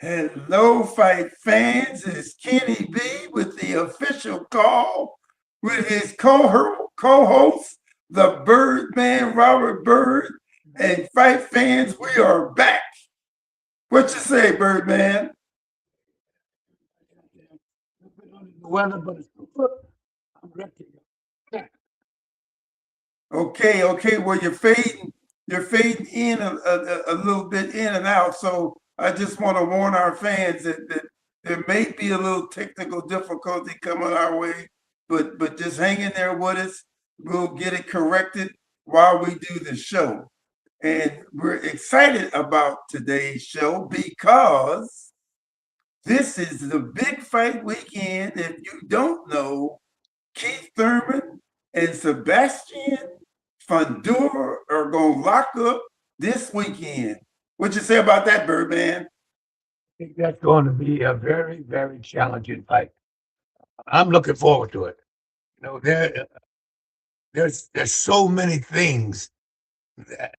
Hello, fight fans. It's Kenny B with the official call with his co-host, the Birdman Robert Bird, and fight fans. We are back. What you say, Birdman? Weather, but it's good. I'm ready to go. Okay. Well, you're fading in a little bit in and out. So I just want to warn our fans that there may be a little technical difficulty coming our way, but just hang in there with us. We'll get it corrected while we do the show. And we're excited about today's show because this is the big fight weekend. If you don't know, Keith Thurman and Sebastian Fundora are going to lock up this weekend. What you say about that, Birdman? I think that's going to be a very, very challenging fight. I'm looking forward to it. You know, there's so many things that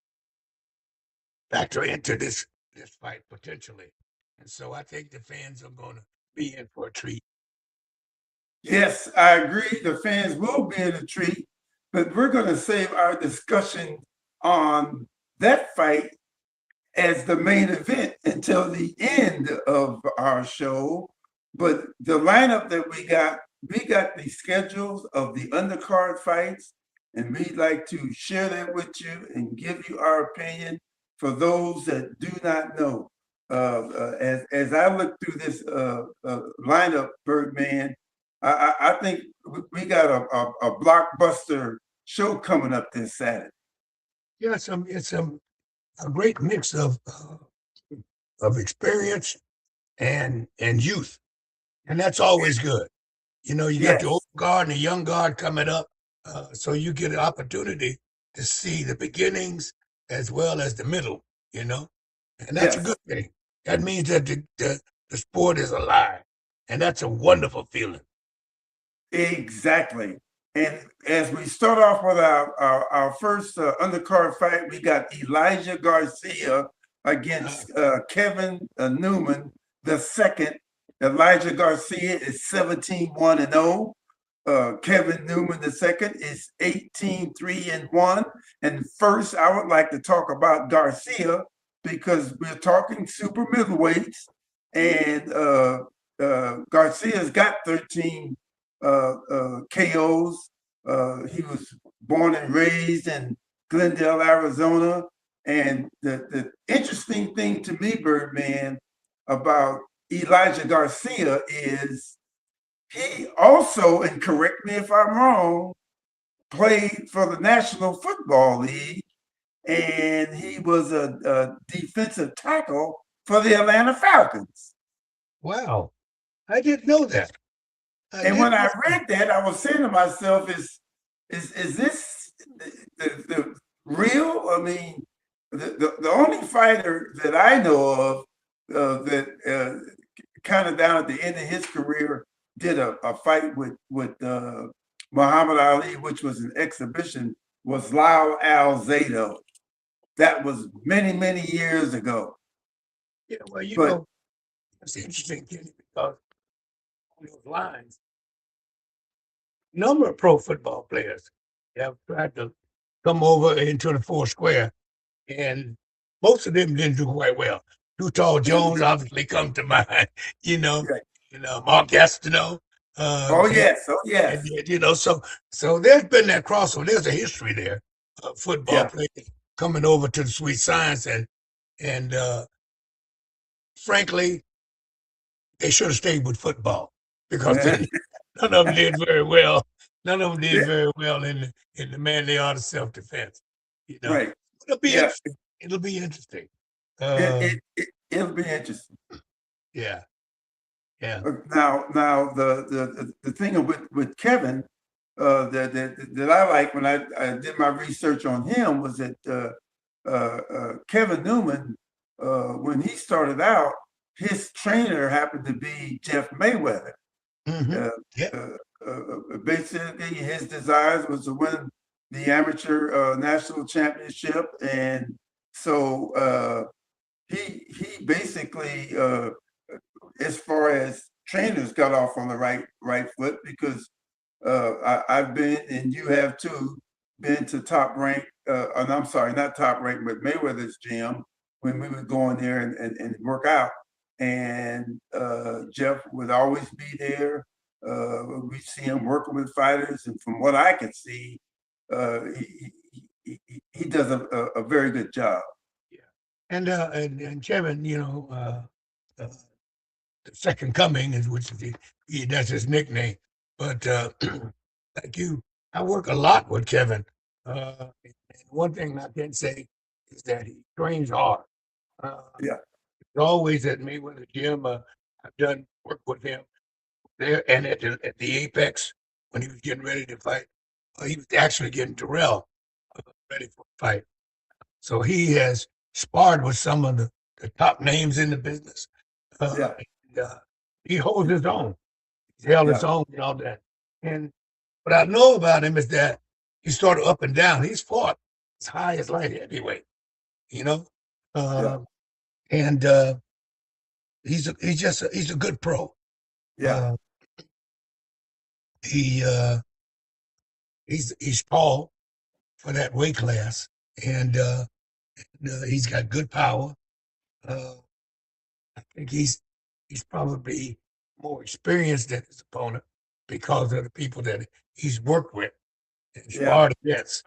factor into this fight potentially, and so I think the fans are going to be in for a treat. Yes, I agree. The fans will be in a treat, but we're going to save our discussion on that fight as the main event until the end of our show. But the lineup that we got the schedules of the undercard fights, and we'd like to share that with you and give you our opinion for those that do not know. As I look through this lineup, Birdman, I think we got a blockbuster show coming up this Saturday. Yeah, it's a great mix of experience and youth, and that's always good. You know, you got the Yes, old guard and the young guard coming up, so you get an opportunity to see the beginnings as well as the middle. You know, and that's a yes, good thing. That means that the sport is alive, and that's a wonderful feeling. exactly. And as we start off with our first undercard fight, we got Elijah Garcia Uh, against Kevin Newman the second. Elijah Garcia is 17-1-0. Kevin Newman the second is 18-3-1. And first, I would like to talk about Garcia because we're talking super middleweights, and Garcia's got 13 KOs. He was born and raised in Glendale, Arizona. And the interesting thing to me, Birdman, about Elijah Garcia is he also, and correct me if I'm wrong, played for the National Football League, and he was a defensive tackle for the Atlanta Falcons. wow, I didn't know that. I And when didn't I know. read that, I was saying to myself, is this the real? I mean, the only fighter that I know of that kind of down at the end of his career did a fight with Muhammad Ali, which was an exhibition, was Lyle Alzado. That was many years ago. Yeah, well, you But know, it's interesting, Kenny, because on those lines, number of pro football players have tried to come over into the four square, and most of them didn't do quite well. Too Tall Jones obviously come to mind, you know, right. Mark Gastineau, Oh he, yes, oh yes, so there's been that crossover. There's a history there of football yeah. players coming over to the sweet science, and frankly, they should have stayed with football because none of them did very well. None of them did Yeah, very well in the manly art of self defense. You know, right. it'll be Yeah, interesting. It'll be interesting. it, Um, it, it it'll be interesting. yeah, yeah. Now the thing with Kevin that I like when I did my research on him was that Kevin Newman, when he started out, his trainer happened to be Jeff Mayweather. Hmm. Uh, Yeah. Basically, his desires was to win the amateur national championship, and so he basically as far as trainers got off on the right foot because I've been, and you have too, been to Top Rank, and I'm sorry, not Top Rank, but Mayweather's gym when we would go in there and work out. And Jeff would always be there. We see him working with fighters, and from what I can see, he does a very good job. Yeah. And Kevin, the second coming is which is that's his nickname. But like you, I work a lot with Kevin. And one thing I can say is that he trains hard. Yeah, He's always at Mayweather gym. I've done work with him there and at the Apex when he was getting ready to fight. He was actually getting Terrell ready for a fight. So he has sparred with some of the top names in the business. yeah, And, he holds his own. He's held his yeah, own and all that. And what I know about him is that he's sort of up and down. He's fought as high as light heavyweight, you know, yeah, and he's a good pro. yeah, Uh, he he's tall for that weight class, and he's got good power. Uh, I think he's probably more experienced than his opponent because of the people that he's worked with and yeah, sparred against,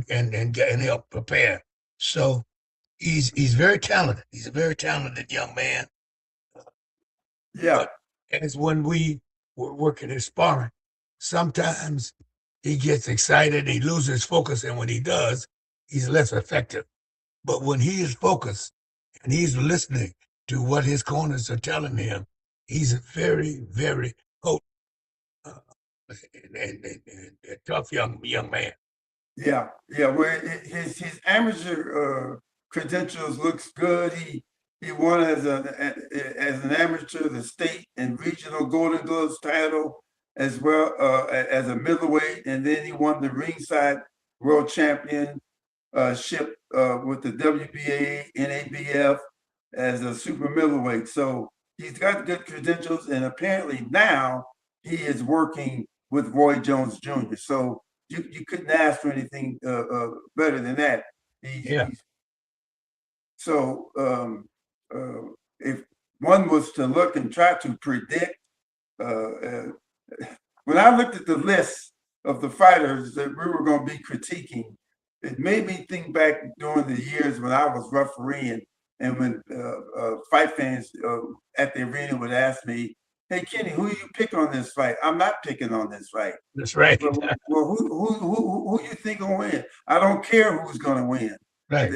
and help prepare. So he's very talented. He's a very talented young man. yeah, But as when we were working his sparring, sometimes he gets excited, he loses focus, and when he does, he's less effective. But when he is focused and he's listening to what his corners are telling him, he's a very, very potent uh, and a tough young man. yeah, yeah. Well, his amateur credentials looks good. He won as an amateur the state and regional Golden Gloves title as well as a middleweight, and then he won the ringside world championship with the WBA NABF as a super middleweight. So he's got good credentials, and apparently now he is working with Roy Jones Jr. So you couldn't ask for anything better than that. Yeah. So if one was to look and try to predict, when I looked at the list of the fighters that we were going to be critiquing, it made me think back during the years when I was refereeing and when fight fans at the arena would ask me, "Hey Kenny, who you pick on this fight?" I'm not picking on this fight. That's right. Well, who you think gonna win? I don't care who's gonna win. Right.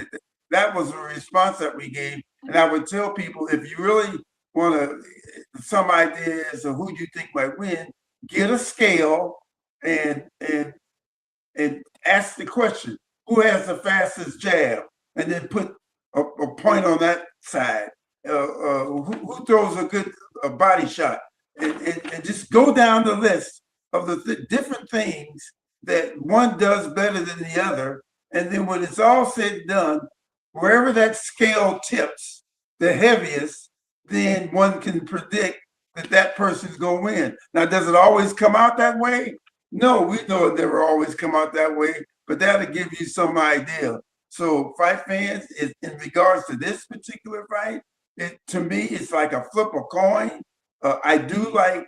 That was the response that we gave, and I would tell people if you really want some ideas of who you think might win, get a scale and ask the question: who has the fastest jab, and then put a point on that side. Who throws a good body shot, and just go down the list of the different things that one does better than the other. And then when it's all said and done, wherever that scale tips the heaviest, then one can predict that person's going to win. Now, does it always come out that way? No, we know it never always come out that way, but that'll give you some idea. So fight fans, in regards to this particular fight, to me, it's like a flip a coin. I do like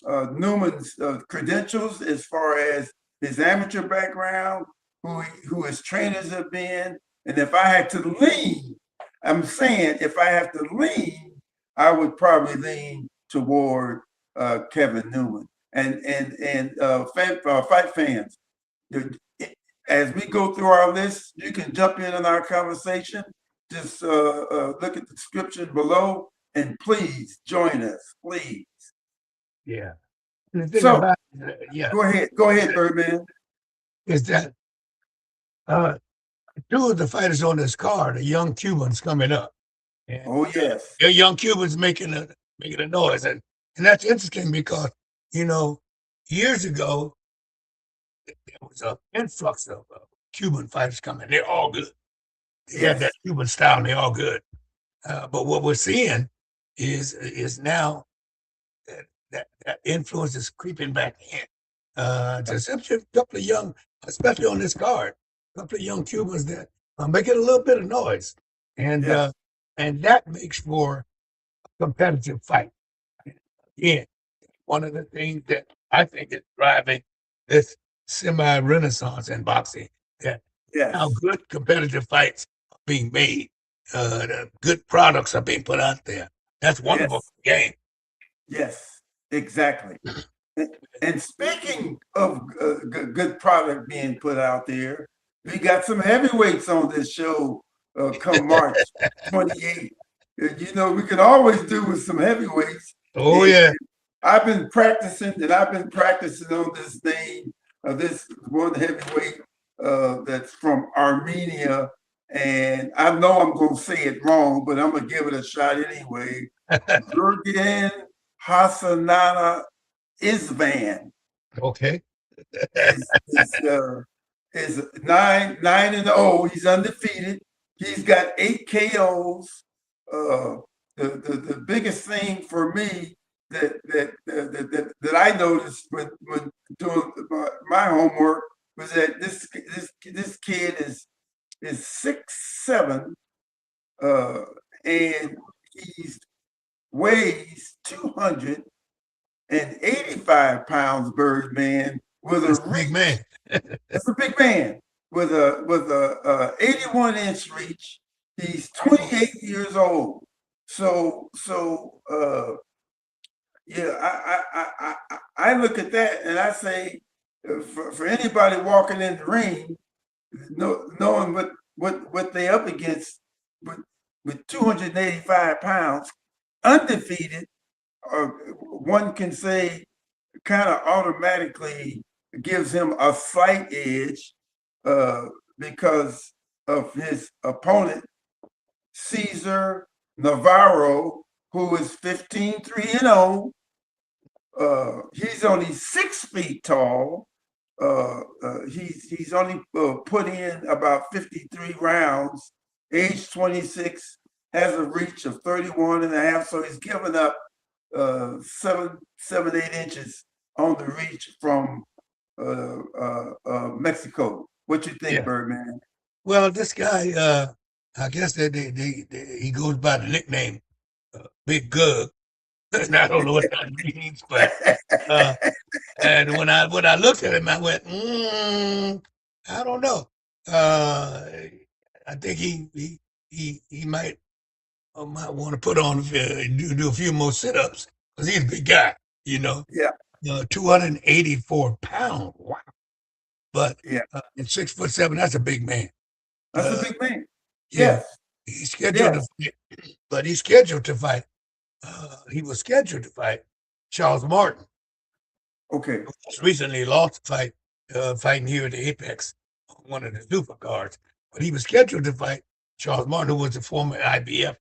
Newman's credentials as far as his amateur background, who his trainers have been. And if I had to lean, I'm saying if I have to lean, I would probably lean toward Kevin Newman. And fight fans, as we go through our list, you can jump in on our conversation. Just look at the description below, and please join us, please. Yeah. So, yeah. Go ahead, Birdman. Is that two of the fighters on this card are young Cubans coming up? And Oh yes, they're young Cubans making a noise, and that's interesting because years ago there was an influx of Cuban fighters coming. They're all good. They have that Cuban style, and they're all good. But what we're seeing is now that influence is creeping back in. To such a couple of young, especially on this card, a couple of young Cubans that are making a little bit of noise, and that makes for a competitive fight. Again, one of the things that I think is driving this semi-renaissance in boxing, that how good competitive fights are being made, good products are being put out there. That's wonderful game. Yes, exactly. And speaking of good product being put out there, we got some heavyweights on this show come March 28th. You know, we can always do with some heavyweights. Oh, yeah. I've been practicing on this thing, this one heavyweight that's from Armenia. And I know I'm going to say it wrong, but I'm going to give it a shot anyway. Gurgen Hassanana Isvan. Okay. is 9-0. He's undefeated. He's got 8 KOs. The biggest thing for me that I noticed when doing my homework was that this kid is 6'7", and he weighs 285 pounds, Birdman, with That's a big man. That's a big man with a 81-inch reach. He's 28 years old. So I look at that and I say, for anybody walking in the ring, knowing what they up against with 285 pounds, undefeated, one can say kind of automatically gives him a slight edge because of his opponent, Cesar Navarro, who is 15-3-0. He's only 6 feet tall. He's only put in about 53 rounds, age 26, has a reach of 31.5, so he's given up 7-8 inches on the reach from Mexico. What you think, Birdman? Well, this guy, I guess he goes by the nickname Big Gug. And I don't know what that means, but and when I looked at him, I went, I don't know. I think he might want to put on do a few more sit-ups because he's a big guy, you know. 284 pounds. Wow. But at 6'7", that's a big man. That's a big man. Yeah. He's scheduled to fight, but he's scheduled to fight. He was scheduled to fight Charles Martin. Okay. Just recently lost the fight, fighting here at the Apex, one of the super cards. But he was scheduled to fight Charles Martin, who was the former IBF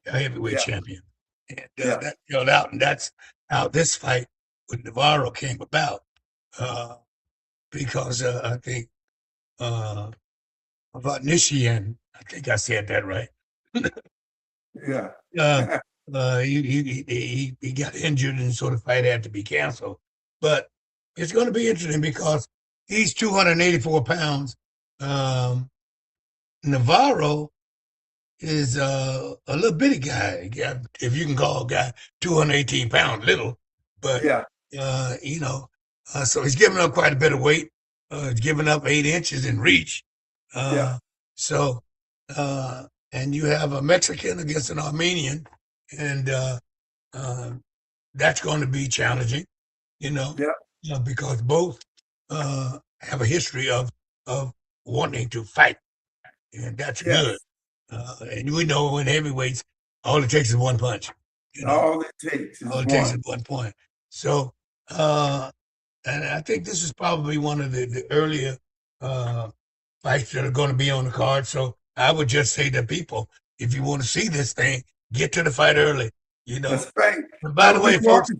heavyweight champion. And that fell out, and that's how this fight with Navarro came about. Because I think about Nishian, I think I said that right. He got injured, and so the fight had to be canceled. But it's going to be interesting because he's 284 pounds. Navarro is a little bitty guy, if you can call a guy 218 pounds little. But you know, so he's giving up quite a bit of weight. He's giving up 8 inches in reach. So, and you have a Mexican against an Armenian, and that's going to be challenging, you know, because both have a history of wanting to fight, and that's good. And we know in heavyweights, all it takes is one punch. You know? All it takes is one point. So, and I think this is probably one of the earlier fights that are going to be on the card. So I would just say to people, if you want to see this thing, get to the fight early. You know. That's right. And by the way, folks,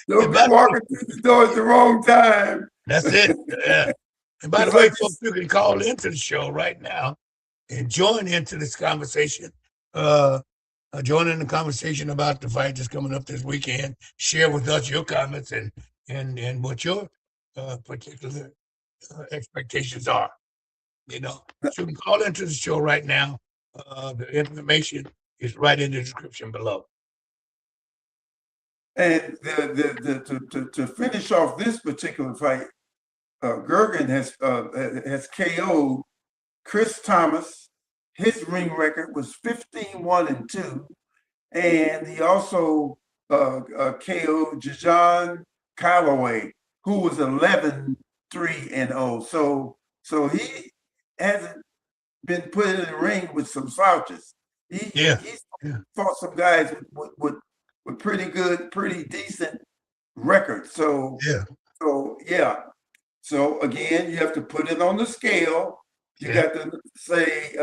don't be walking through the door at the wrong time. That's it. Yeah. And by the way, folks, you can call into the show right now and join into this conversation. join in the conversation about the fight that's coming up this weekend. Share with us your comments and what your particular expectations are. You know, so you can call into the show right now. The information is right in the description below. And to finish off this particular fight, Gergen has KO'd Chris Thomas. His ring record was 15-1-2, and he also KO'd Jajan Calloway, who was 11-3-0. So he hasn't been put in the ring with some slouches. He's fought some guys with pretty good, pretty decent records. So again, you have to put it on the scale. You got to say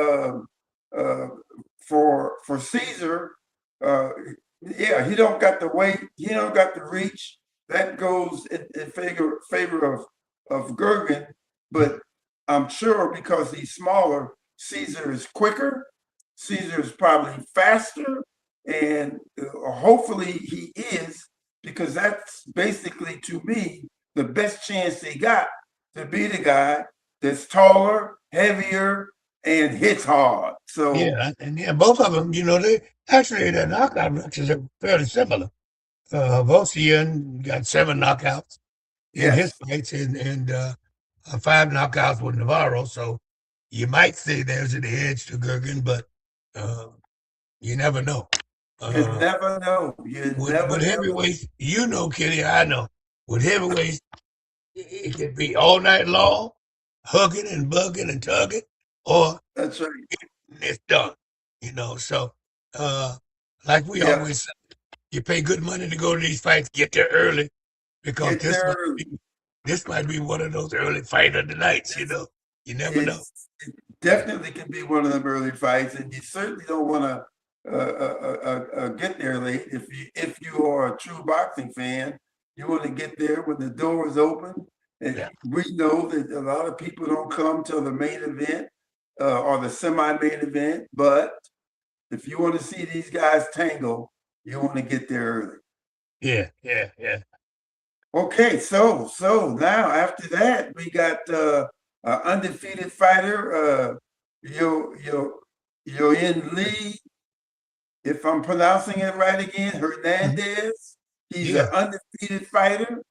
for Caesar, he don't got the weight, he don't got the reach. That goes in favor of Gergen, but I'm sure because he's smaller, Caesar is quicker. Caesar is probably faster, and hopefully he is, because that's basically, to me, the best chance they got to be the guy that's taller, heavier, and hits hard. So both of them, they actually their knockout records are fairly similar. Vosian got 7 knockouts in his fights, and 5 knockouts with Navarro. So you might say there's an edge to Gergen, but you never know. You never know. With heavyweights, Kenny, I know. With heavyweights, it could be all night long, hugging and bugging and tugging, or that's right. It's done. So like we always say, you pay good money to go to these fights, get there early, because this might be one of those early fight of the nights, you never know. It definitely can be one of them early fights, and you certainly don't want to get there late. If you are a true boxing fan, you want to get there when the door is open. And we know that a lot of people don't come till the main event or the semi-main event, but if you want to see these guys tangle, you want to get there early. Yeah. Okay, so now after that, we got undefeated fighter, Yoin Lee, if I'm pronouncing it right again, Hernandez. He's an undefeated fighter.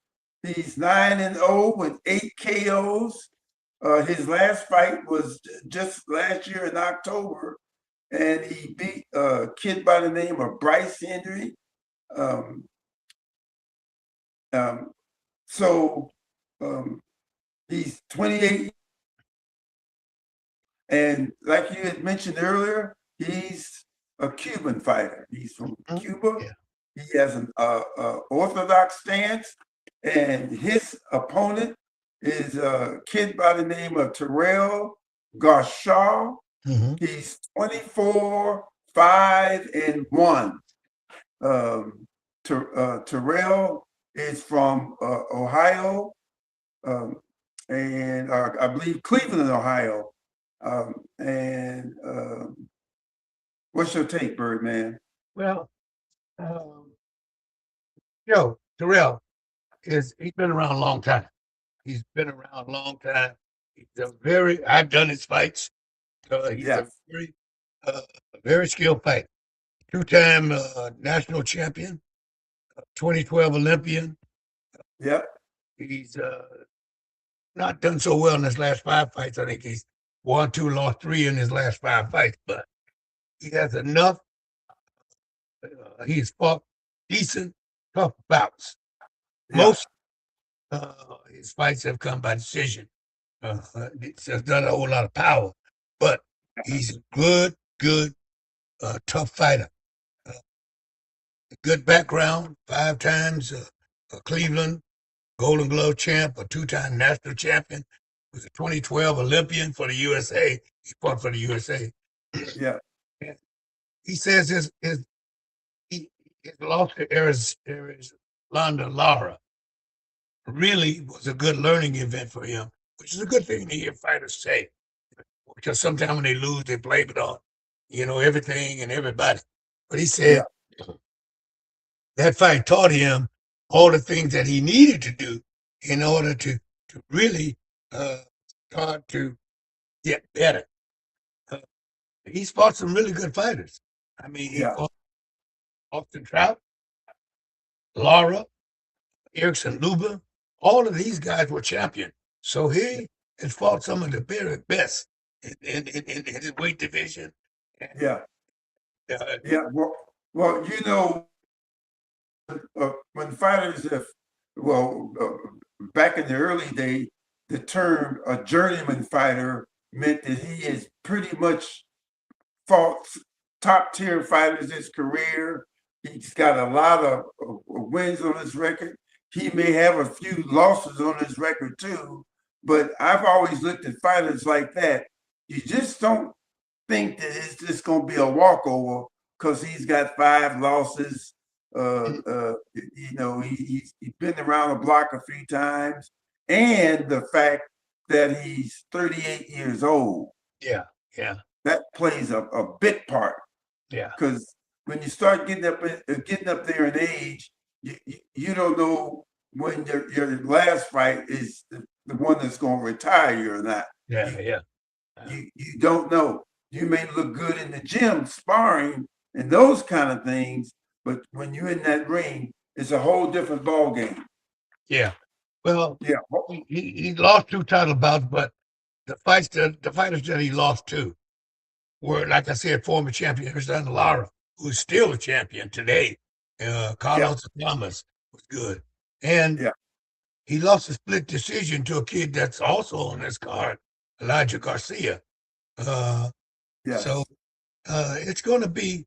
He's 9-0 with 8 KOs. His last fight was just last year in October, and he beat a kid by the name of Bryce Henry. He's 28, and like you had mentioned earlier, he's a Cuban fighter. He's from Cuba. He has an orthodox stance, and his opponent is a kid by the name of Terrell Gausha. He's 24-5-1. Terrell is from Ohio, and I believe Cleveland, Ohio. What's your take, Birdman? Well, Terrell he's been around a long time. He's been around a long time. I've done his fights. He's a very skilled fighter. 2-time national champion, 2012 Olympian. He's not done so well in his last 5 fights. I think he's won 2, lost 3 in his last 5 fights, but he has enough. He's fought decent, tough bouts. Most his fights have come by decision. He's done a whole lot of power, but he's a good, tough fighter. Good background, 5 times Cleveland Golden Glove champ, a 2-time national champion, was a 2012 Olympian for the USA. He fought for the USA. And he says his loss to Arizona Lara really was a good learning event for him, which is a good thing to hear fighters say. Because sometimes when they lose, they blame it on, everything and everybody. But he Yeah. said that fight taught him all the things that he needed to do in order to really start to get better. Uh, he's fought some really good fighters. I mean, he Yeah. fought Austin Trout, Lara, Erickson Luba. All of these guys were champions. So he has fought some of the very best in his weight division. And, Yeah. uh, Yeah. Well, you know, when fighters have, well, back in the early day, the term a journeyman fighter meant that he has pretty much fought top tier fighters his career. He's got a lot of wins on his record. He may have a few losses on his record too, but I've always looked at fighters like that. You just don't think that it's just going to be a walkover because he's got 5 losses. You know, he's been around the block a few times, and the fact that he's 38 years old. yeah, yeah, That plays a big part yeah, because when you start getting up there in age, you don't know when your last fight is the one that's going to retire you or not. yeah, yeah. You don't know. You may look good in the gym sparring and those kind of things, but when you're in that ring, it's a whole different ball game. Yeah. Well, Yeah. he lost 2 title bouts, but the fighters that he lost to were, like I said, former champion Hernandez Lara, who's still a champion today. Carlos Thomas was good. And Yeah. he lost a split decision to a kid that's also on this card, Elijah Garcia. Yes. So it's going to be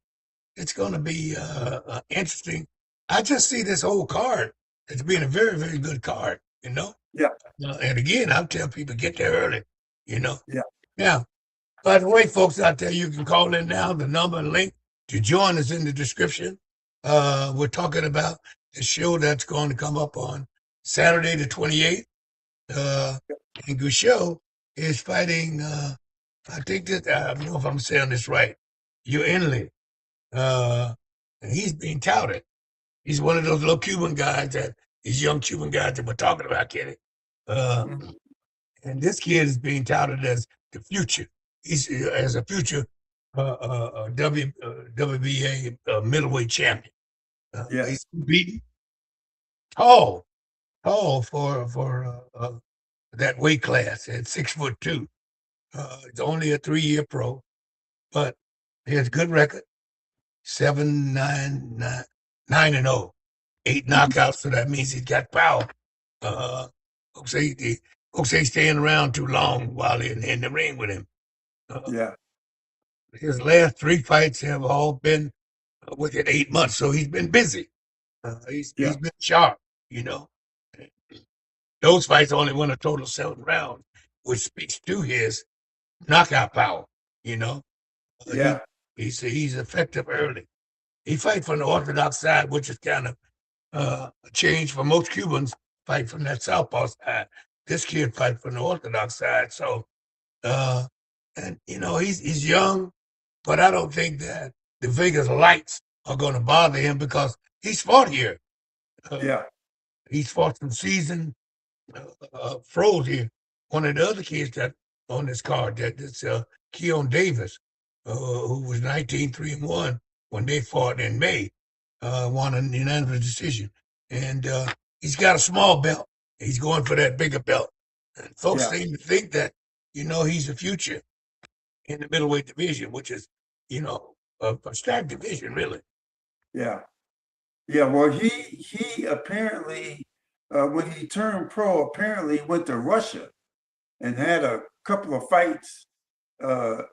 interesting. I just see this whole card as being a very, very good card, you know? Yeah. And again, I'll tell people get there early, you know? Yeah. Now, by the way, folks out there, you can call in now. The number and link to join is in the description. We're talking about the show that's going to come up on Saturday the 28th. And Gausha is fighting, I think that, I don't know if I'm saying this right, Inley. And he's being touted. He's one of those little Cuban guys these young Cuban guys that we're talking about, Kenny. Mhm. And this kid is being touted as the future. He's as a future WBA middleweight champion. Yes. He's beaten tall for that weight class at 6'2". It's only a 3-year pro, but he has a good record. 9-0, 8 knockouts. So that means he's got power. Folks say he's staying around too long while in the ring with him. Yeah. His last 3 fights have all been within 8 months, so he's been busy. He's Yeah. been sharp, you know. Those fights only won a total of 7 rounds, which speaks to his knockout power, you know. Yeah. He's effective early. He fights from the orthodox side, which is kind of a change for most Cubans. Fight from that southpaw side. This kid fight from the orthodox side. So, and you know, he's young, but I don't think that the Vegas lights are going to bother him because he's fought here. Yeah. He's fought some season froze here. One of the other kids that on this card, that's Keon Davis, who was 19-3-1 when they fought in May, won a unanimous decision. And he's got a small belt. He's going for that bigger belt. And folks seem to think that, you know, he's the future in the middleweight division, which is, you know, a stacked division, really. Yeah. Yeah. Well, he apparently, when he turned pro, apparently went to Russia and had a couple of fights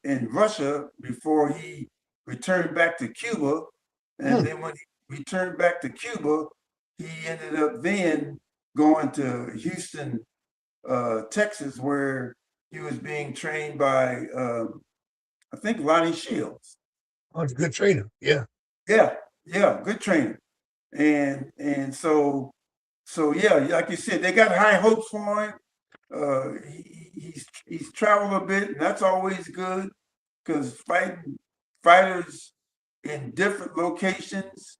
in Russia before he returned back to Cuba. And then when he returned back to Cuba, he ended up then going to Houston, Texas, where he was being trained by, I think, Lonnie Shields. Oh, it's a good trainer. Yeah. Yeah, yeah, good trainer. And so yeah, like you said, they got high hopes for him. He's traveled a bit, and that's always good because fighters in different locations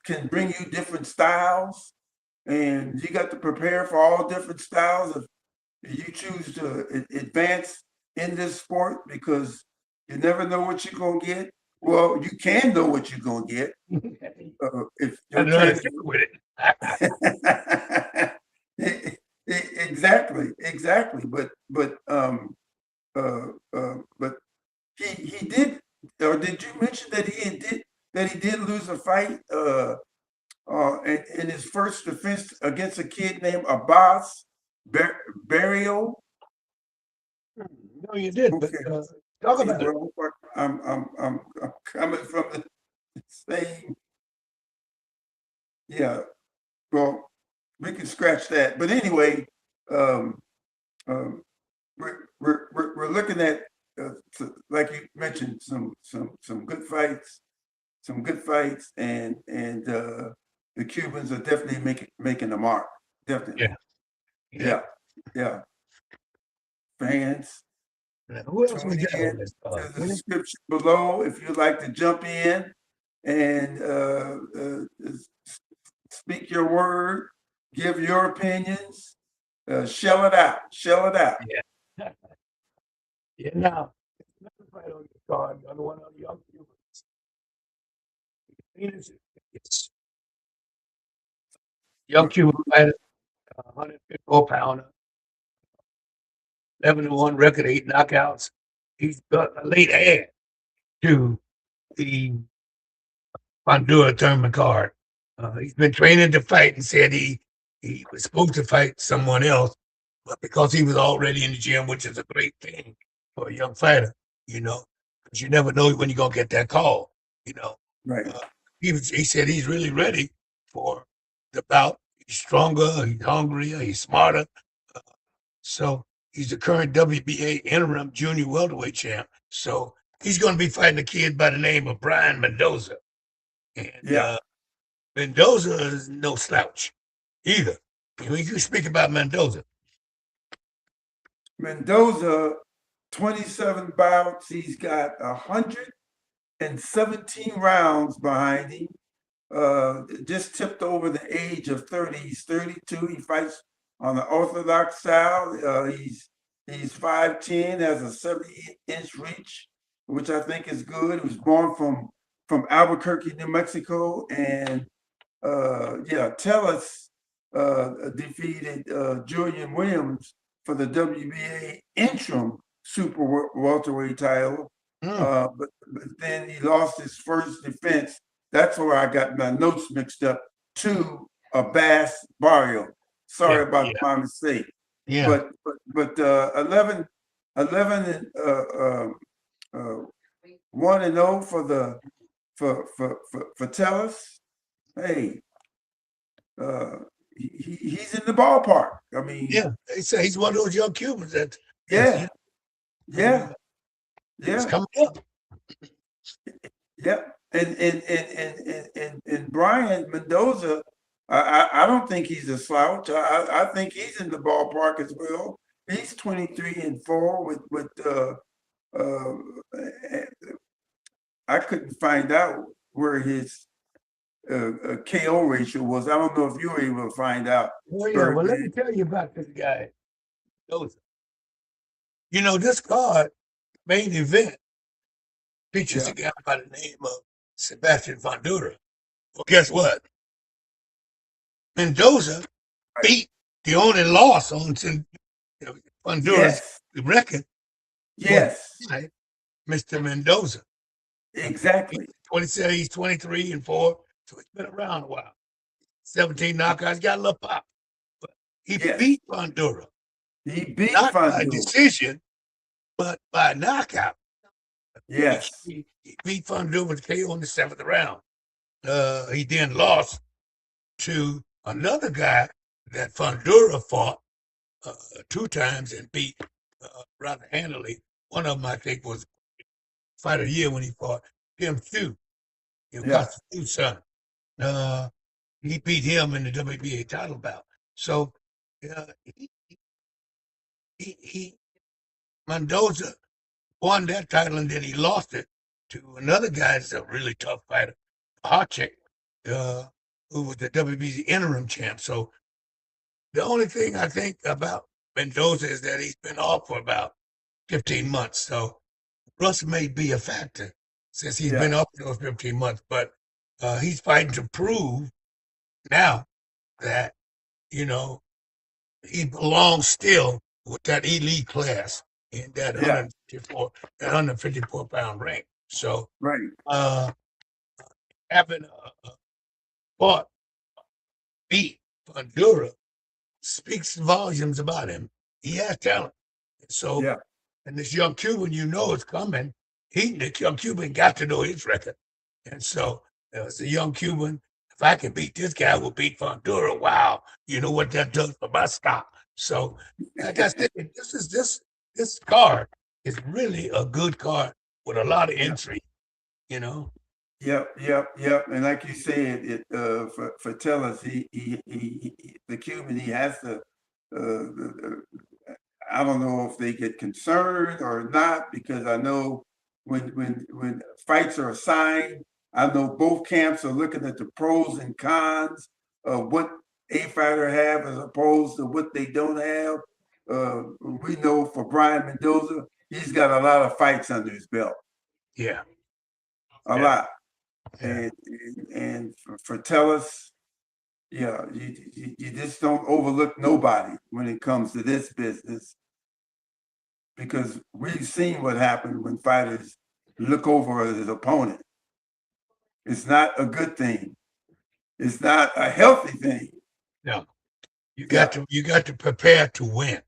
can bring you different styles, and you got to prepare for all different styles if you choose to advance in this sport, because you never know what you're gonna get. Well, you can know what you're gonna get if I your learned kid to deal with it. exactly. But he did. Or did you mention that he did lose a fight in his first defense against a kid named Abbas Burial? No, you did, but Okay. talk about it. Well, I'm coming from the same. Yeah. Well, we can scratch that. But anyway, um, um, we're looking at like you mentioned, some good fights, and the Cubans are definitely making a mark. Definitely. Yeah. Yeah. Fans, Now, who else tune we got in on this to card? the description below if you'd like to jump in and speak your word, give your opinions, shell it out. Yeah. Yeah. Now, another fight on this card, the other one on the young Cubans. It's young Cuban fighter, 154-pounder, 11-1 record, 8 knockouts. He's got a late ad to the Fundora Thurman card. He's been training to fight and said he was supposed to fight someone else, but because he was already in the gym, which is a great thing for a young fighter, because you never know when you're gonna get that call. Right. Uh, he said he's really ready for the bout. He's stronger, he's hungrier, he's smarter. Uh, so he's the current WBA interim junior welterweight champ. So he's going to be fighting a kid by the name of Brian Mendoza. And Yeah. Mendoza is no slouch either. When you speak about Mendoza, Mendoza, 27 bouts. He's got 117 rounds behind him. Just tipped over the age of 30. He's 32. He fights on the orthodox style. He's 5'10", has a 70-inch reach, which I think is good. He was born from Albuquerque, New Mexico, and Tellez defeated Julian Williams for the WBA interim super welterweight title. But then he lost his first defense. That's where I got my notes mixed up, to Abbas Barrio. Sorry about my mistake. Yeah. But 11 and 1-0 for Tellez. Hey, he's in the ballpark. I mean, Yeah, they say he's one of those young Cubans that yeah, it's coming up. yeah. And Brian Mendoza, I don't think he's a slouch. I think he's in the ballpark as well. He's 23-4 with I couldn't find out where his KO ratio was. I don't know if you were able to find out. Well, yeah. Well, let me tell you about this guy. This card, main event, features a guy by the name of Sebastian Fundora. Well, guess what? Mendoza beat the only loss on Fundora's record. Yes. Mr. Mendoza. Exactly. 27, he's 23-4, so he's been around a while. 17 knockouts, got a little pop. But he beat Fundora. He beat not Fundora by decision, but by knockout. Yes. He beat Fundora with KO in the 7th round. He then lost to another guy that Fundora fought 2 times and beat rather handily. One of them, I think, was Fight of the Year when he fought Tim Stu, Costa Stu's son. He beat him in the WBA title bout. So he Mendoza won that title and then he lost it to another guy that's a really tough fighter, Al-Sheikh, who was the WBC interim champ. So the only thing I think about Mendoza is that he's been off for about 15 months. So rust may be a factor since he's been off for those 15 months. But he's fighting to prove now that, you know, he belongs still with that elite class in that 154 pound range. So having fought, beat Fundora speaks volumes about him. He has talent. So, and this young Cuban, you know, is coming. The young Cuban got to know his record. And so, as a young Cuban, if I can beat this guy, will beat Fundora. Wow, you know what that does for my stock. So, like I said, this card is really a good card with a lot of intrigue. You know. Yep. And like you said, for Tellez, the Cuban, he has to. I don't know if they get concerned or not, because I know when fights are assigned, I know both camps are looking at the pros and cons of what a fighter have as opposed to what they don't have. We know for Brian Mendoza, he's got a lot of fights under his belt. Yeah. A lot. And for Tellez, you just don't overlook nobody when it comes to this business, because we've seen what happened when fighters look over at his opponent. It's not a good thing. It's not a healthy thing. No, you got to prepare to win.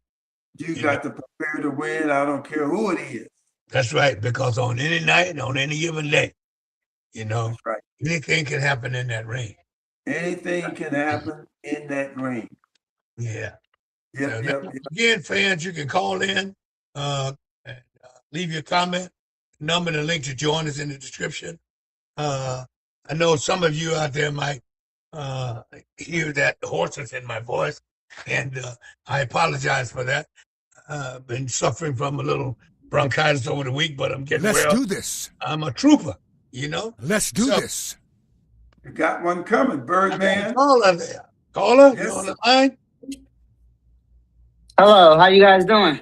You got to prepare to win. I don't care who it is. That's right, because on any night, on any given day, you know, anything can happen in that ring. Anything can happen in that ring. Yeah. Yep. Again, fans, you can call in, and leave your comment. Number and link to join us in the description. I know some of you out there might hear that hoarseness in my voice, and I apologize for that. I've been suffering from a little bronchitis over the week, but I'm getting well. Let's do this. I'm a trooper, you know. Let's do this. You got one coming, Birdman. Caller there. Caller, you on the line? Hello, how you guys doing?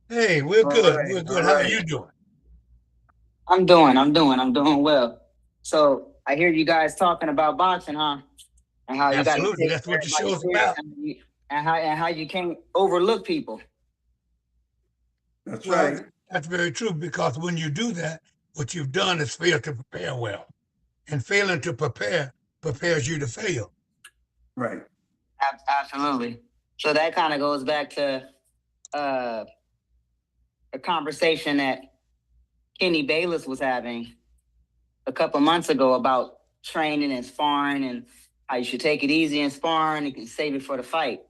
Hey, we're good. We're good. How are you doing? I'm doing well. So I hear you guys talking about boxing, huh? And how you got absolutely. That's what the show's about. And how you can't overlook people. That's right. That's very true, because when you do that, what you've done is fail to prepare well. And failing to prepare prepares you to fail. Right. Absolutely. So that kind of goes back to a conversation that Kenny Bayless was having a couple months ago about training and sparring and how you should take it easy in sparring and can save it for the fight.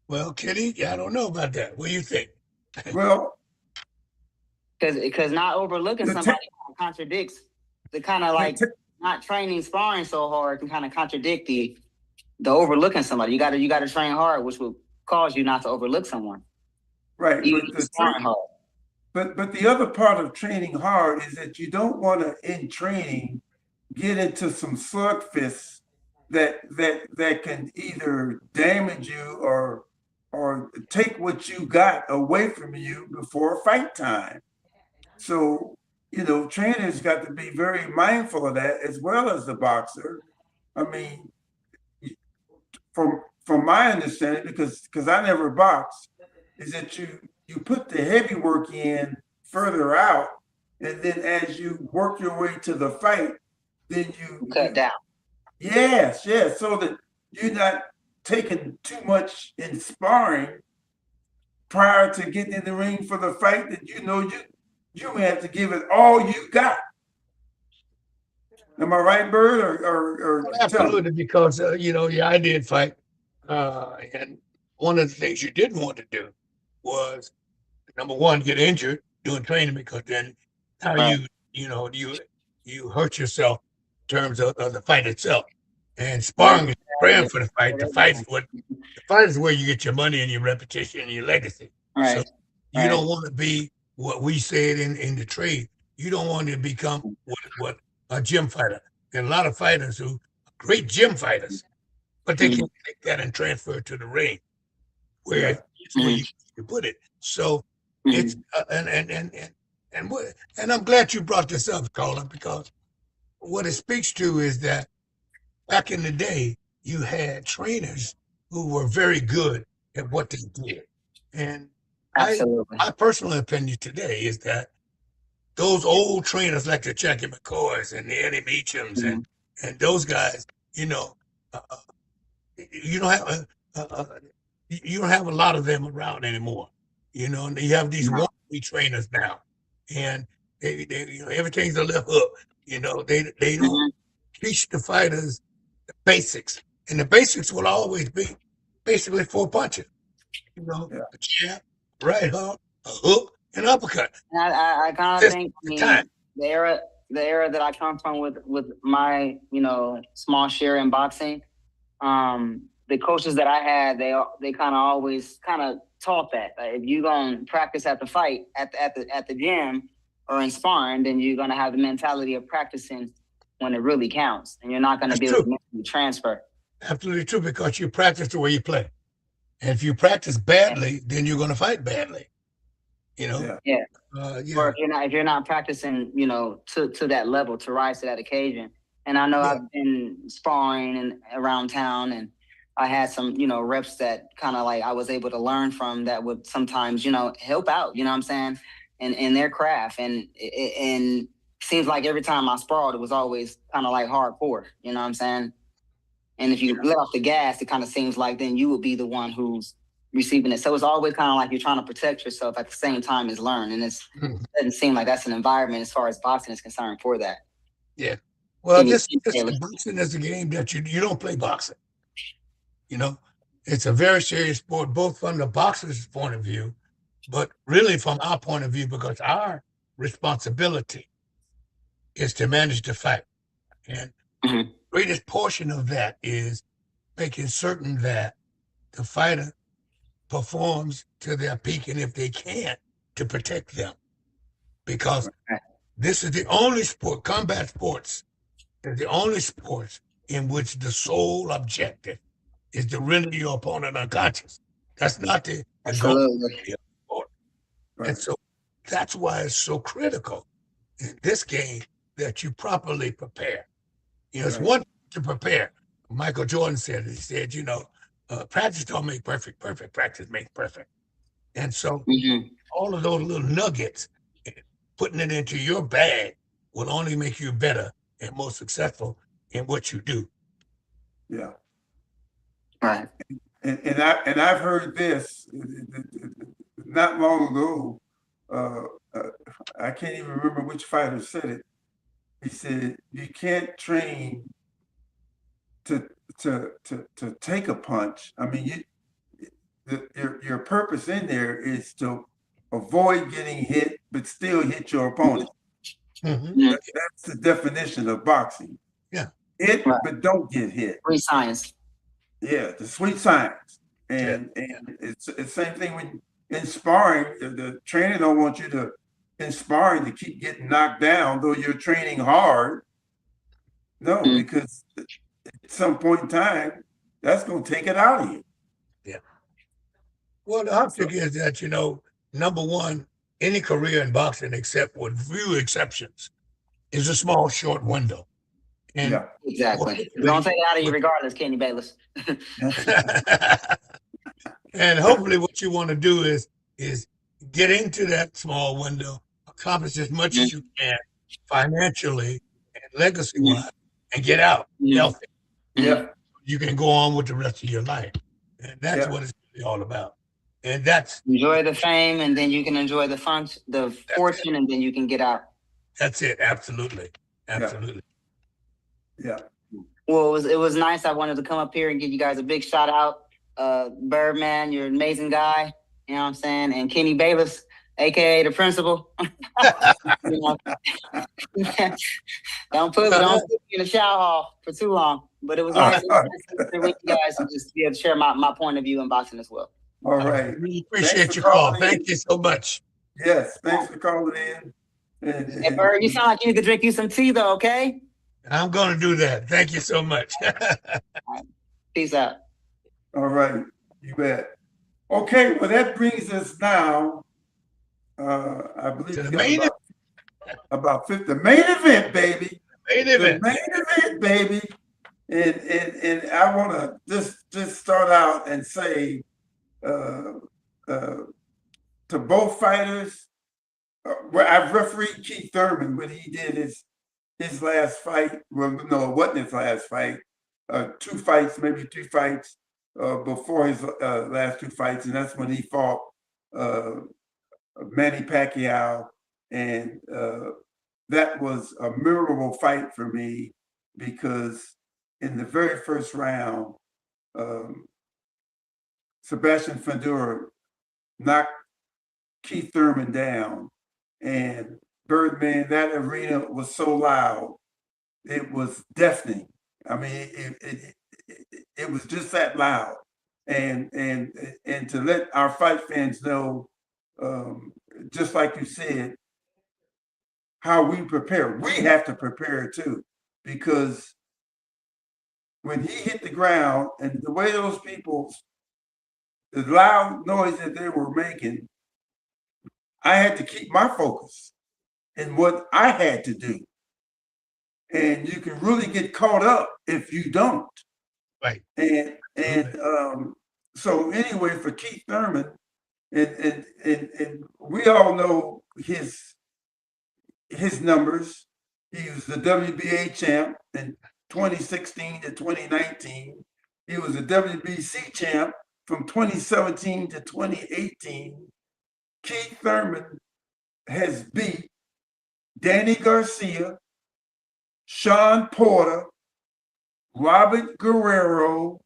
Well, Kenny, I don't know about that. What do you think? Well, because not overlooking somebody contradicts the kind of like not training sparring so hard can kind of contradict the overlooking somebody. You got to train hard, which will cause you not to overlook someone. Right. Even sparring hard. But the other part of training hard is that you don't want to, in training, get into some slugfists that can either damage you or take what you got away from you before fight time. So, you know, trainers got to be very mindful of that, as well as the boxer. I mean, from my understanding, because I never boxed, is that you put the heavy work in further out, and then as you work your way to the fight, then you cut down. Yes, so that you're not taking too much in sparring prior to getting in the ring for the fight, that you know you may have to give it all you got. Am I right, Bird? Or well, absolutely, because you know, I did fight, and one of the things you didn't want to do was, number one, get injured doing training, because then how you hurt yourself in terms of the fight itself. And sparring is preparing for the fight. The fight is where you get your money and your reputation and your legacy. Right. So you don't want to be what we said in the trade, you don't want to become what a gym fighter. There are a lot of fighters who are great gym fighters, but they can take that and transfer it to the ring, where it's where you put it. So it's and I'm glad you brought this up, Colin, because what it speaks to is that back in the day, you had trainers who were very good at what they did. And my personal opinion today is that those old trainers like the Jackie McCoys and the Eddie Meachams and those guys, you know, you don't have you don't have a lot of them around anymore. You know, and you have these wannabe trainers now, and they you know, everything's a left hook. You know, they don't teach the fighters the basics, and the basics will always be basically 4 punches. You know, a jab, right hook, a hook, and uppercut. And I kind of think the era that I come from with my, you know, small share in boxing, the coaches that I had, they kind of always kind of taught that if you gonna practice at the fight at the gym or in sparring, then you're gonna have the mentality of practicing when it really counts, and you're not gonna be able to transfer. Absolutely true, because you practice the way you play, and if you practice badly, then you're gonna fight badly. You know, Or if you're not practicing, you know, to that level, to rise to that occasion. And I know I've been sparring and around town, and I had some, you know, reps that kind of like I was able to learn from that would sometimes, you know, help out, you know what I'm saying, in their craft. And it seems like every time I sparred, it was always kind of like hardcore, you know what I'm saying? And if you let off the gas, it kind of seems like then you would be the one who's receiving it. So it's always kind of like you're trying to protect yourself at the same time as learn. And it doesn't seem like that's an environment as far as boxing is concerned for that. Yeah. Well, boxing is a game that you don't play boxing. You know, it's a very serious sport, both from the boxer's point of view, but really from our point of view, because our responsibility is to manage the fight. And the greatest portion of that is making certain that the fighter performs to their peak, and if they can't, to protect them. Because this is the only sport, combat sports, is the only sports in which the sole objective is to render your opponent unconscious. That's not the goal of the sport. And so that's why it's so critical in this game that you properly prepare. You know, it's one thing to prepare. Michael Jordan said, he said, you know, practice don't make perfect, practice makes perfect. And so all of those little nuggets, putting it into your bag will only make you better and more successful in what you do. Yeah. Right. And I've heard this not long ago. I can't even remember which fighter said it. He said, you can't train to take a punch. I mean, your purpose in there is to avoid getting hit, but still hit your opponent. That's the definition of boxing. Yeah. Hit, but don't get hit. Free science. Yeah, the sweet science. And it's the same thing when in sparring, the trainer don't want you to, in sparring, to keep getting knocked down, though you're training hard. No, because at some point in time, that's going to take it out of you. Yeah. Well, the object is that, you know, number one, any career in boxing, except with few exceptions, is a small, short window. And exactly. We're going to take it out of you regardless, Kenny Bayless. And hopefully what you want to do is get into that small window, accomplish as much as you can financially and legacy-wise, and get out healthy. Yeah. You can go on with the rest of your life. And that's what it's really all about. And that's enjoy the fame, and then you can enjoy the fortune, and then you can get out. That's it. Absolutely. Absolutely. Yeah. Well, it was nice. I wanted to come up here and give you guys a big shout out. Birdman, you're an amazing guy. You know what I'm saying? And Kenny Bayless, aka the principal. You know, don't put me in the shower hall for too long. But it was nice to with you guys and just be able to share my point of view in boxing as well. All right. I really appreciate your call. Thank you so much. Yes, thanks for calling in. Hey, Bird, you sound like you need to drink you some tea, though. Okay. I'm going to do that. Thank you so much. Peace out. All right, you bet. Okay, well, that brings us now, I believe To we the got main about 50, the main event, baby. Main The event. main event, baby. And I want to just start out and say to both fighters, well, I've refereed Keith Thurman when he did his last fight. Well, no, it wasn't his last fight. 2 fights, maybe 3 fights before his last 2 fights, and that's when he fought Manny Pacquiao, and that was a memorable fight for me because in the very first round, Sebastian Fundora knocked Keith Thurman down, and Birdman, that arena was so loud, it was deafening. I mean, it was just that loud, and to let our fight fans know, just like you said, how we prepare. We have to prepare too, because when he hit the ground and the way those people, the loud noise that they were making, I had to keep my focus in what I had to do. And you can really get caught up if you don't. Right. And so anyway, for Keith Thurman, and we all know his numbers. He was the WBA champ in 2016 to 2019. He was a WBC champ from 2017 to 2018. Keith Thurman has beat Danny Garcia, Sean Porter, Robert Guerrero,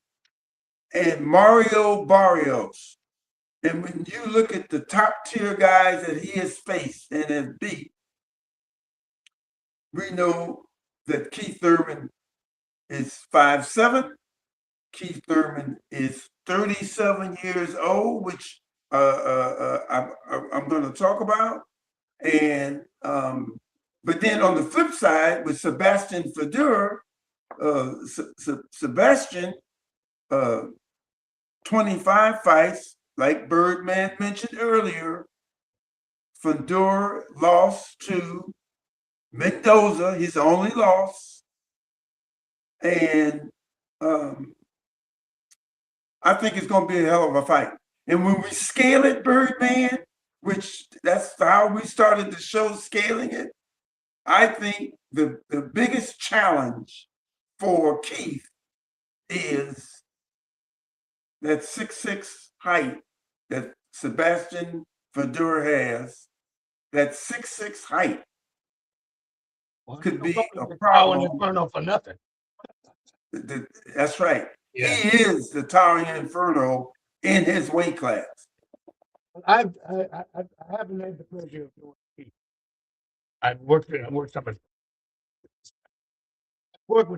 and Mario Barrios. And when you look at the top tier guys that he has faced and has beat, we know that Keith Thurman is 5'7". Keith Thurman is 37 years old, which I'm going to talk about. And but then on the flip side, with Sebastian Fundora, Sebastian, 25 fights, like Birdman mentioned earlier. Fundora lost to Mendoza, his only loss. And I think it's going to be a hell of a fight. And when we scale it, Birdman, which that's how we started the show, scaling it, I think the biggest challenge for Keith is that 6'6" height that Sebastian Fundora has. That 6'6" height could be a problem. Inferno for nothing. That's right. Yeah. He is the towering inferno in his weight class. I haven't had the pleasure of doing it. I've worked with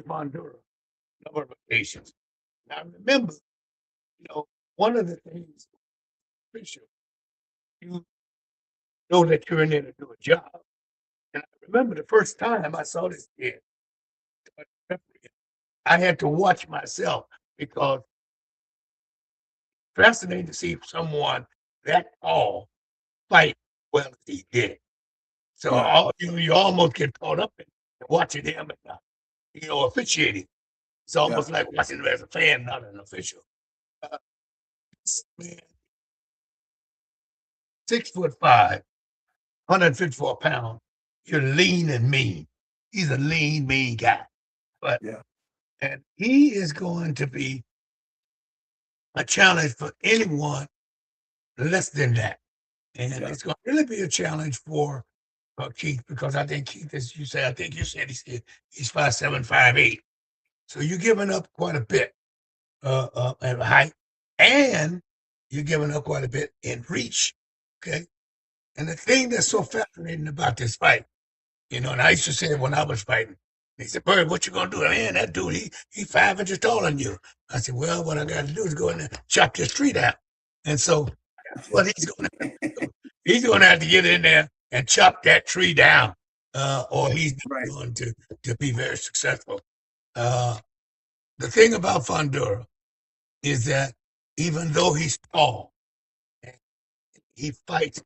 Fundora a number of occasions. Now remember, one of the things, official, you know that you're in there to do a job. And I remember the first time I saw this kid, I had to watch myself because it's fascinating to see someone that tall fight well as he did. So you almost get caught up in watching him and officiating. It's almost like watching him as a fan, not an official. Man, 6'5", 154 pounds. You're lean and mean. He's a lean, mean guy. But and he is going to be a challenge for anyone less than that. And it's going to really be a challenge for Keith, because I think Keith, as you say, he's 5'7", 5'8". So you're giving up quite a bit in height, and you're giving up quite a bit in reach. Okay. And the thing that's so fascinating about this fight, and I used to say it when I was fighting. He said, "Bird, what you gonna do?" Man, that dude, he's 5 inches taller than you. I said, "Well, what I got to do is go in there, chop your street out." And so, what he's gonna have to get in there and chop that tree down, or he's Right. not going to be very successful. The thing about Fundora is that even though he's tall, he fights.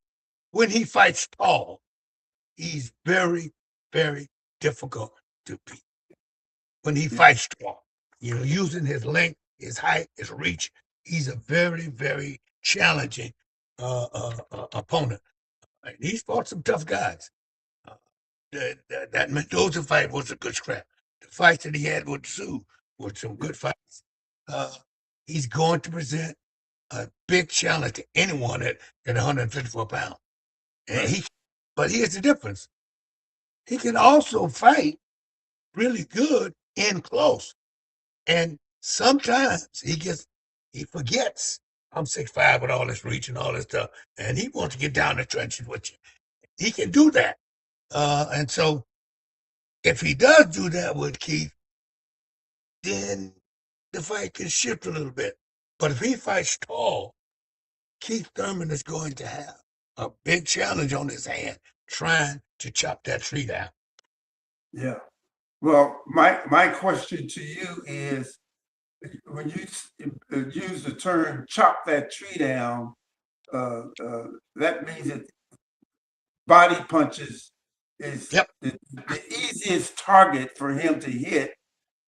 When he fights tall, he's very, very difficult to beat. When he fights tall, using his length, his height, his reach, he's a very, very challenging opponent. And he's fought some tough guys. That Mendoza fight was a good scrap. The fights that he had with Sue were some good fights. He's going to present a big challenge to anyone at 154 pounds. And but here's the difference. He can also fight really good in close. And sometimes he forgets I'm 6'5" with all this reach and all this stuff, and he wants to get down the trenches with you. He can do that. And so if he does do that with Keith, then the fight can shift a little bit. But if he fights tall, Keith Thurman is going to have a big challenge on his hand trying to chop that tree down. Yeah. Well, my question to you is, when you use the term "chop that tree down," that means that body punches is the easiest target for him to hit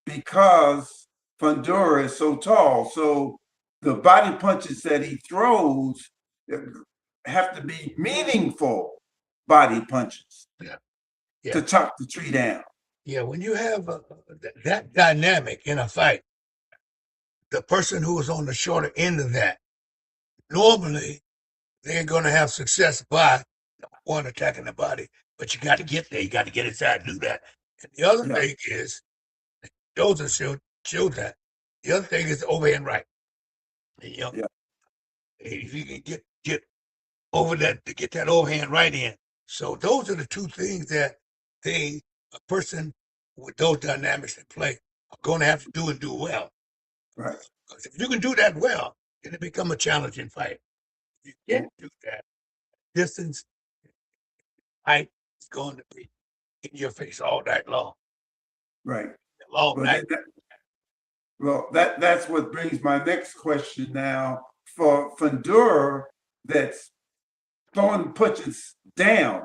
because Fundora is so tall. So the body punches that he throws have to be meaningful body punches to chop the tree down. Yeah, when you have that dynamic in a fight, the person who is on the shorter end of that, normally they're going to have success by one, attacking the body, but you got to get there. You got to get inside and do that. And the other thing is, those are showed that. The other thing is the overhand right. If you can get over that, to get that overhand right in. So those are the two things that a person with those dynamics in play are going to have to do and do well. Right. Because if you can do that well, then it become a challenging fight. If you can't do that, distance, height is going to be in your face all night long. Right. Long night. That's what brings my next question now. For Fundora, that's throwing punches down,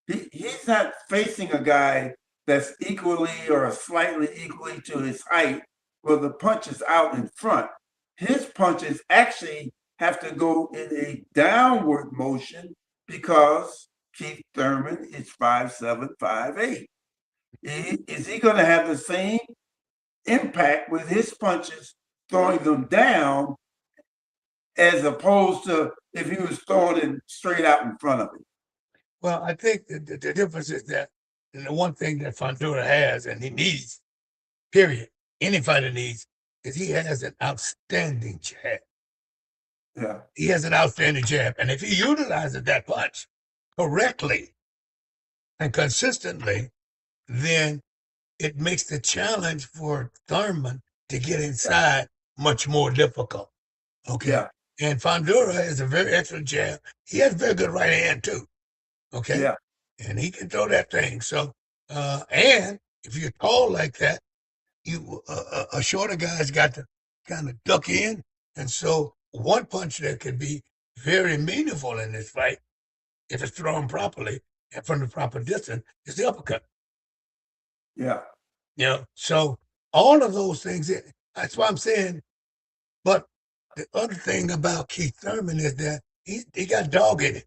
he's not facing a guy that's equally or slightly equally to his height, where the punch is out in front. His punches actually have to go in a downward motion because Keith Thurman is 5'7", 5'8". Is he going to have the same impact with his punches throwing them down as opposed to if he was throwing it straight out in front of him? Well, I think the difference is that, and the one thing that Fundora has and he needs, period, any fighter needs, is he has an outstanding jab. Yeah. He has an outstanding jab. And if he utilizes that punch correctly and consistently, then it makes the challenge for Thurman to get inside much more difficult. Okay. Yeah. And Fundora has a very excellent jab. He has a very good right hand too. Okay. Yeah. And he can throw that thing. So, and if you're tall like that, you a shorter guy's got to kind of duck in. And so one punch that could be very meaningful in this fight, if it's thrown properly and from the proper distance, is the uppercut. Yeah. So all of those things, that's why I'm saying, but the other thing about Keith Thurman is that he got dog in it.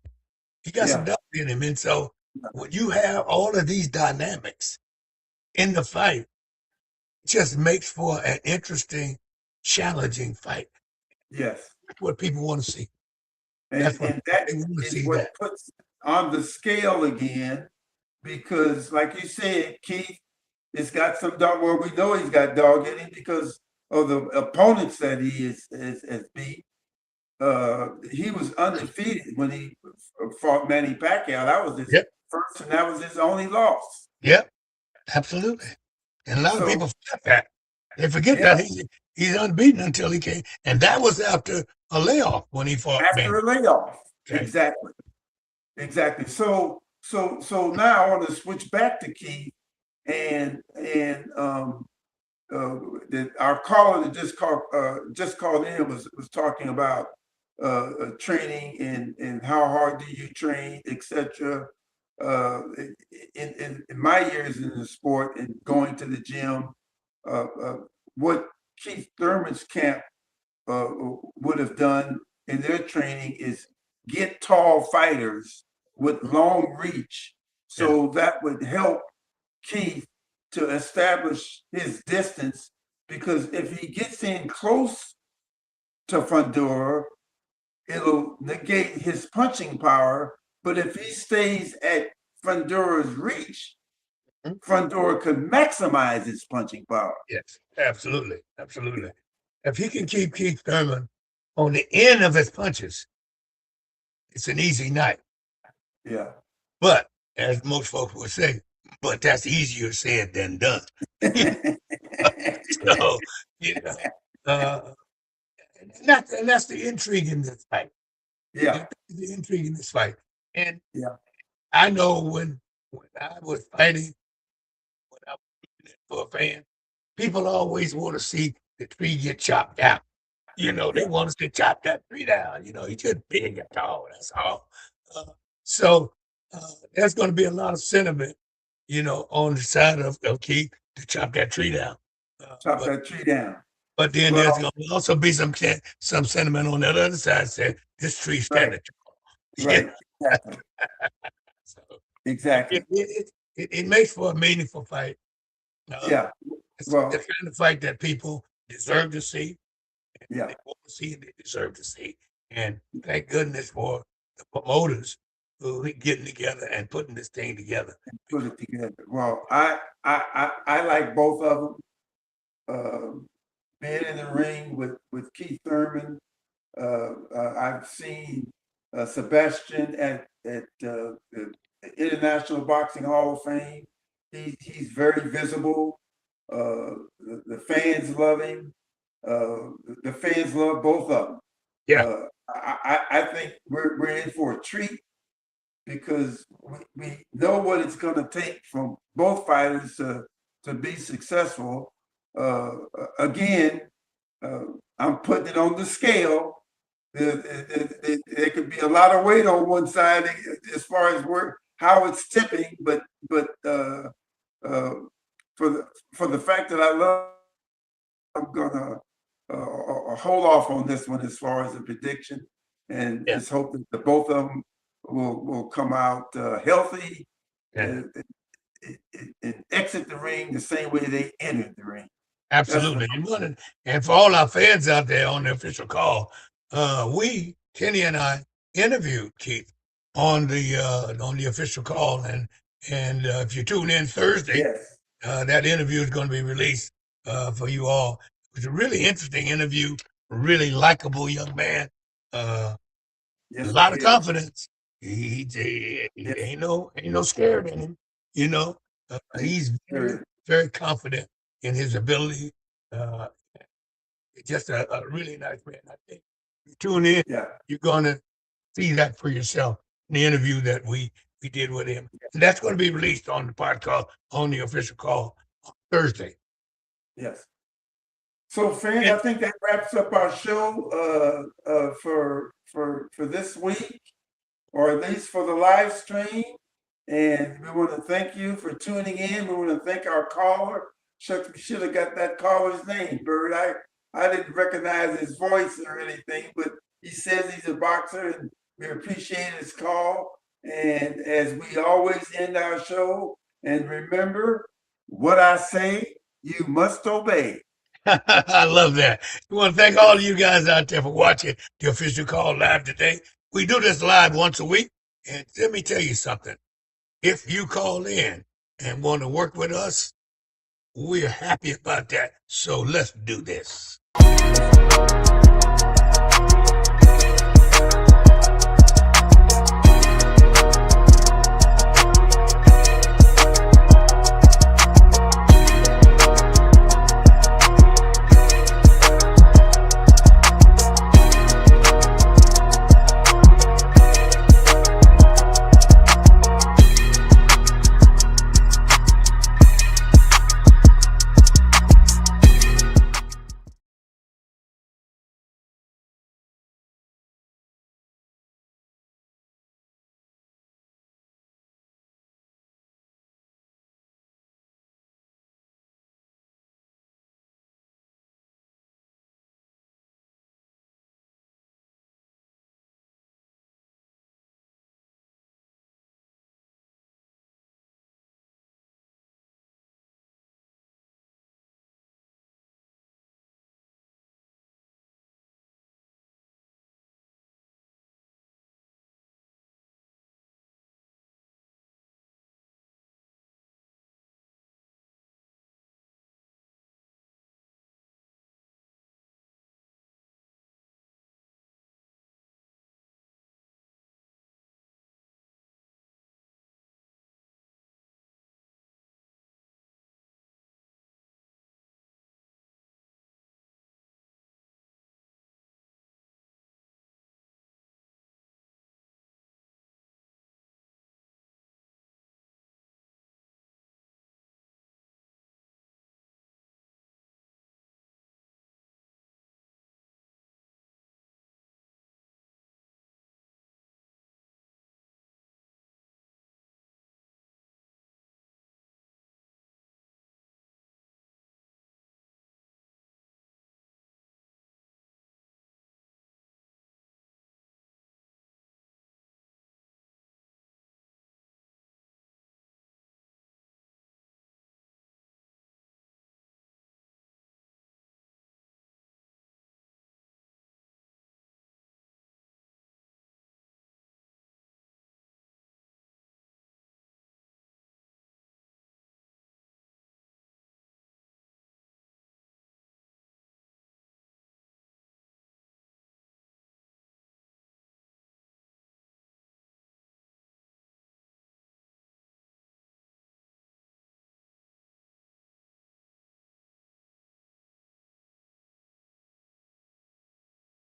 He got some dog in him. And so when you have all of these dynamics in the fight, it just makes for an interesting, challenging fight. Yes. That's what people want to see. And that is what puts on the scale again, because like you said, Keith has got some dog. Well, we know he's got dog in him because of the opponents that he has beat. He was undefeated when he fought Manny Pacquiao. That was his first, and that was his only loss. Yep, absolutely. And a lot of people forget that. They forget that he's unbeaten until he came, and that was after a layoff when he fought. After a layoff, exactly. So So now I want to switch back to Keith and our caller that just called in was talking about training and how hard do you train, etc. In my years in the sport and going to the gym, what Keith Thurman's camp would have done in their training is get tall fighters with long reach. So that would help Keith to establish his distance, because if he gets in close to Fundora, it'll negate his punching power. But if he stays at Fundora's reach, Fundora could maximize his punching power. Yes, absolutely. Absolutely. If he can keep Keith Thurman on the end of his punches, it's an easy night. Yeah. But as most folks would say, but that's easier said than done. So, you know, and that's the intrigue in this fight. Yeah. The intrigue in this fight. And yeah, I know when I was fighting, when I was for a fan, people always want to see the tree get chopped down. You know, they want us to chop that tree down. You know, he's just big and tall. That's all. So there's going to be a lot of sentiment, you know, on the side of Keith to chop that tree down. That tree down. But then there's going to also be some sentiment on that other side saying this tree's standing tall. Right. Exactly. So exactly. It makes for a meaningful fight. It's the kind of fight that people deserve to see. Yeah. They want to see and they deserve to see. And thank goodness for the promoters who are getting together and putting this thing together. Put it together. Well, I like both of them. Being in the ring with Keith Thurman, I've seen Sebastian at the International Boxing Hall of Fame. He's very visible. The fans love him. The fans love both of them. Yeah. I think we're in for a treat, because we know what it's going to take from both fighters to be successful. Again, I'm putting it on the scale. There could be a lot of weight on one side as far as how it's tipping, but for the fact that I love, I'm gonna hold off on this one as far as the prediction, and just hope that the both of them will come out healthy and exit the ring the same way they entered the ring. Absolutely. And for all our fans out there on the official call, Kenny and I interviewed Keith on the official call, and if you tune in Thursday, that interview is going to be released for you all. It was a really interesting interview, a really likable young man, a lot of confidence. He ain't no scared in him, you know. He's very, very confident in his ability. Just a really nice man. I think you tune in, you're going to see that for yourself in the interview that we did with him. And that's going to be released on the podcast, on the official call on Thursday. Yes. So, fans, I think that wraps up our show for this week, or at least for the live stream. And we want to thank you for tuning in. We want to thank our caller. Shucks, we should have got that caller's name, Bird. I didn't recognize his voice or anything, but he says he's a boxer, and we appreciate his call. And as we always end our show, and remember, what I say, you must obey. I love that. We want to thank all of you guys out there for watching the official call live today. We do this live once a week. And let me tell you something. If you call in and want to work with us, we're happy about that. So let's do this.